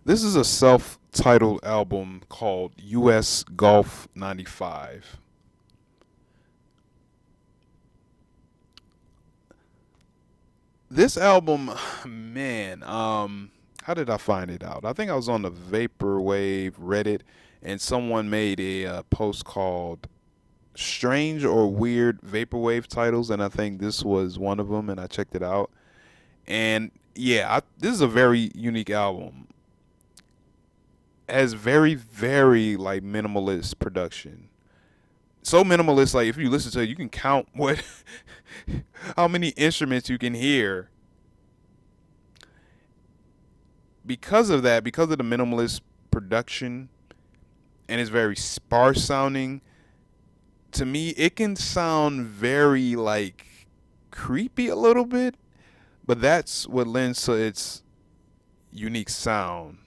This is a self-titled album called US Golf 95. This album, man, how did I find it out? I think I was on the Vaporwave Reddit and someone made a post called Strange or Weird Vaporwave Titles, and I think this was one of them, and I checked it out. And yeah, this is a very unique album. Has very like minimalist production. So minimalist, like if you listen to it, you can count what how many instruments you can hear. Because of that, because of the minimalist production, and it's very sparse sounding, to me it can sound very like creepy a little bit, but that's what lends to its unique sound.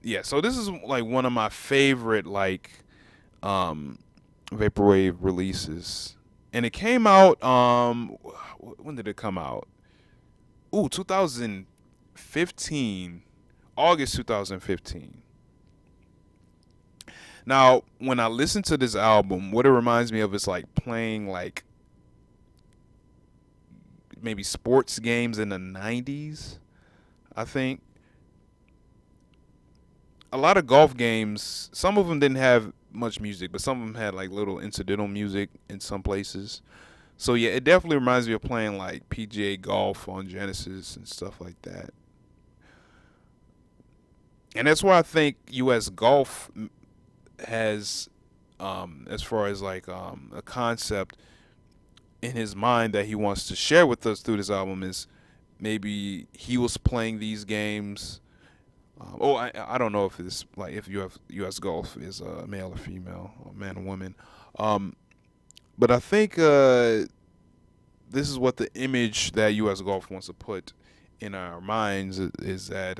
Yeah, so this is like one of my favorite like um vaporwave releases. And it came out when did it come out? Ooh, 2015. August 2015. Now, when I listen to this album, what it reminds me of is like playing like maybe sports games in the 90s, I think. A lot of golf games, some of them didn't have much music, but some of them had like little incidental music in some places. So yeah, it definitely reminds me of playing like PGA golf on Genesis and stuff like that. And that's why I think US golf has as far as like a concept in his mind that he wants to share with us through this album is maybe he was playing these games. I don't know if it's like if you have U.S. Golf is male or female, or man or woman, um, but I think this is what the image that U.S. Golf wants to put in our minds is that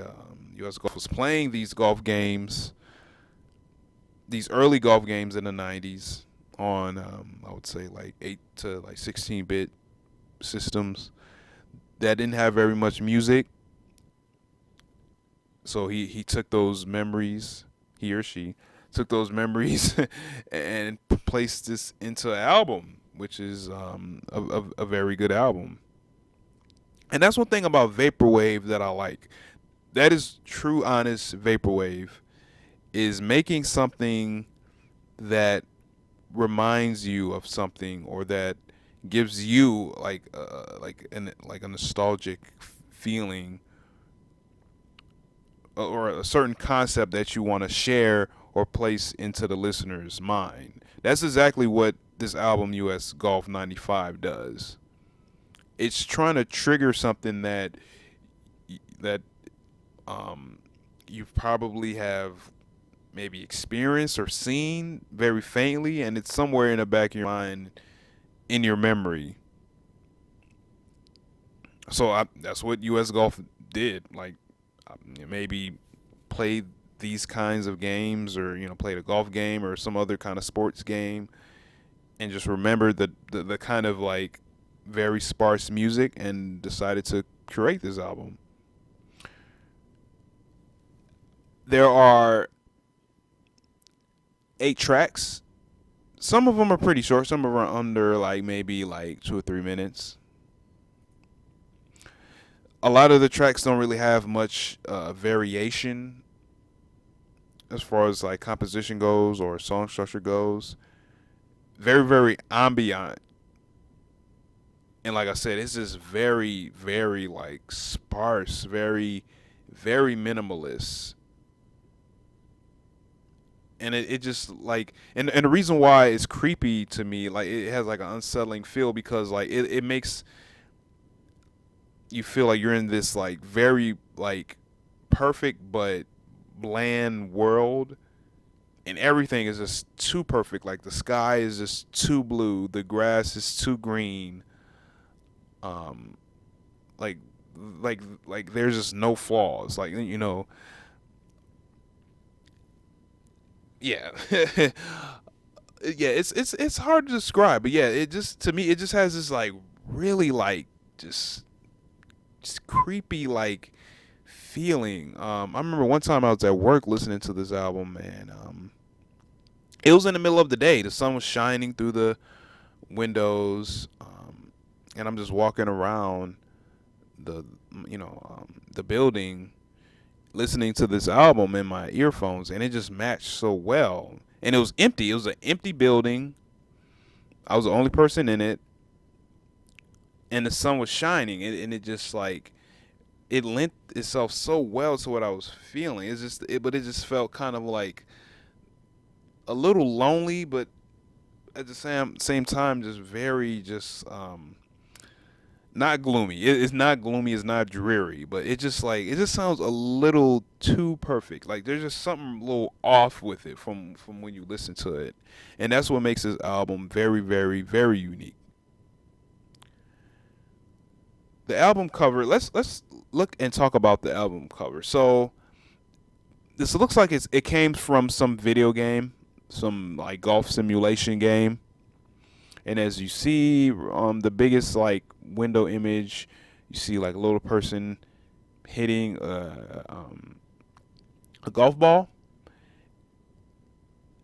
U.S. Golf was playing these golf games, these early golf games in the '90s on I would say like 8 to 16 bit systems that didn't have very much music. So he took those memories, he or she took those memories and placed this into an album, which is a very good album. And that's one thing about vaporwave that I like. That is true, honest vaporwave is making something that reminds you of something or that gives you like a nostalgic feeling or a certain concept that you want to share or place into the listener's mind. That's exactly what this album US Golf 95 does. It's trying to trigger something that um you probably have maybe experienced or seen very faintly, and it's somewhere in the back of your mind in your memory. That's what US Golf did. Like maybe played these kinds of games, or played a golf game or some other kind of sports game, and just remembered the kind of like very sparse music and decided to create this album. There are 8 tracks. Some of them are pretty short. Some of them are under like maybe like 2 or 3 minutes. A lot of the tracks don't really have much variation as far as like composition goes or song structure goes. Very ambient, and like I said, it's just very like sparse, very minimalist. And it just like and the reason why it's creepy to me, like it has like an unsettling feel because like it makes you feel like you're in this like very like perfect but bland world, and everything is just too perfect. Like the sky is just too blue, the grass is too green. Um, like like there's just no flaws. Like yeah, yeah. It's hard to describe, but yeah, it just to me it just has this like really like just creepy like feeling. I remember one time I was at work listening to this album, and it was in the middle of the day. The sun was shining through the windows, and I'm just walking around the the building listening to this album in my earphones, and it just matched so well. And it was empty. It was an empty building. I was the only person in it, and the sun was shining, and it just like it lent itself so well to what I was feeling. But it just felt kind of like a little lonely, but at the same time, just very just not gloomy. It's not gloomy. It's not dreary, but it just sounds a little too perfect. Like there's just something a little off with it from when you listen to it, and that's what makes this album very, very, very unique. The album cover. Let's look and talk about the album cover. So this looks like it came from some video game, some like golf simulation game. And as you see, the biggest like window image, you see like a little person hitting a golf ball,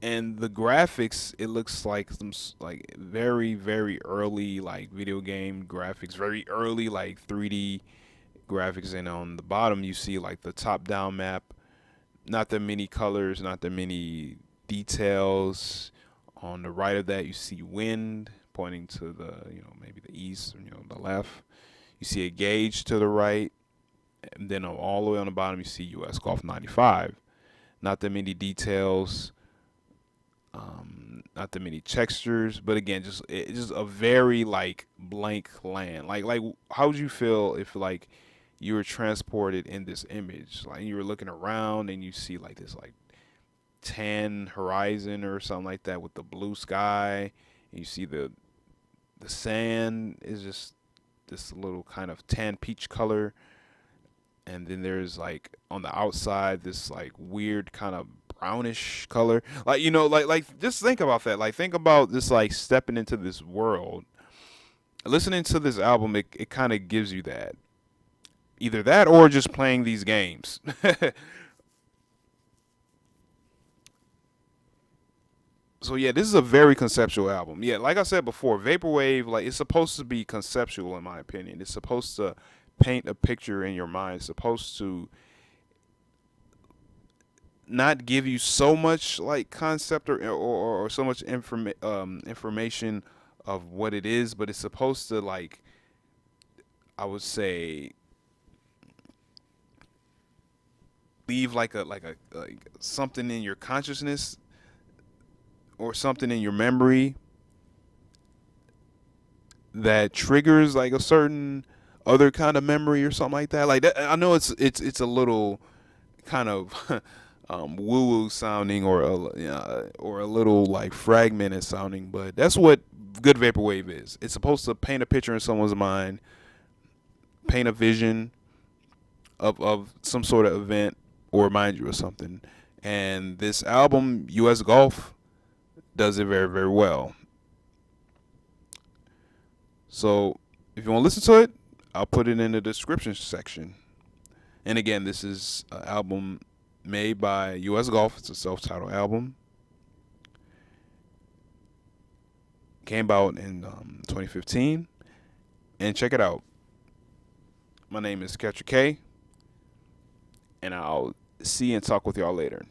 and the graphics, it looks like some like very, very early like video game graphics, very early like 3D graphics. And on the bottom you see like the top down map, not that many colors, not that many details. On the right of that, you see wind pointing to the, maybe the east, or, the left. You see a gauge to the right, and then all the way on the bottom, you see U.S. Golf 95. Not that many details, not that many textures, but again, just a very like blank land. Like how would you feel if like you were transported in this image, like you were looking around and you see like this like tan horizon or something like that with the blue sky, and you see the sand is just this little kind of tan peach color, and then there's like on the outside this like weird kind of brownish color, like like just think about that. Like think about this, like stepping into this world, listening to this album. It kind of gives you that, either that or just playing these games. So yeah, this is a very conceptual album. Yeah, like I said before, vaporwave, like it's supposed to be conceptual in my opinion. It's supposed to paint a picture in your mind. It's supposed to not give you so much like concept or so much information of what it is, but it's supposed to, like, I would say, leave like something in your consciousness or something in your memory that triggers like a certain other kind of memory or something like that. Like that, I know it's a little kind of woo woo sounding, or a little like fragmented sounding, but that's what good vaporwave is. It's supposed to paint a picture in someone's mind, paint a vision of some sort of event, or remind you of something. And this album, U.S. Golf, does it very, very well. So if you want to listen to it, I'll put it in the description section. And again, this is an album made by U.S. Golf. It's a self-titled album. Came out in 2015. And check it out. My name is katrah-quey, and I'll see and talk with y'all later.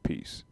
Peace.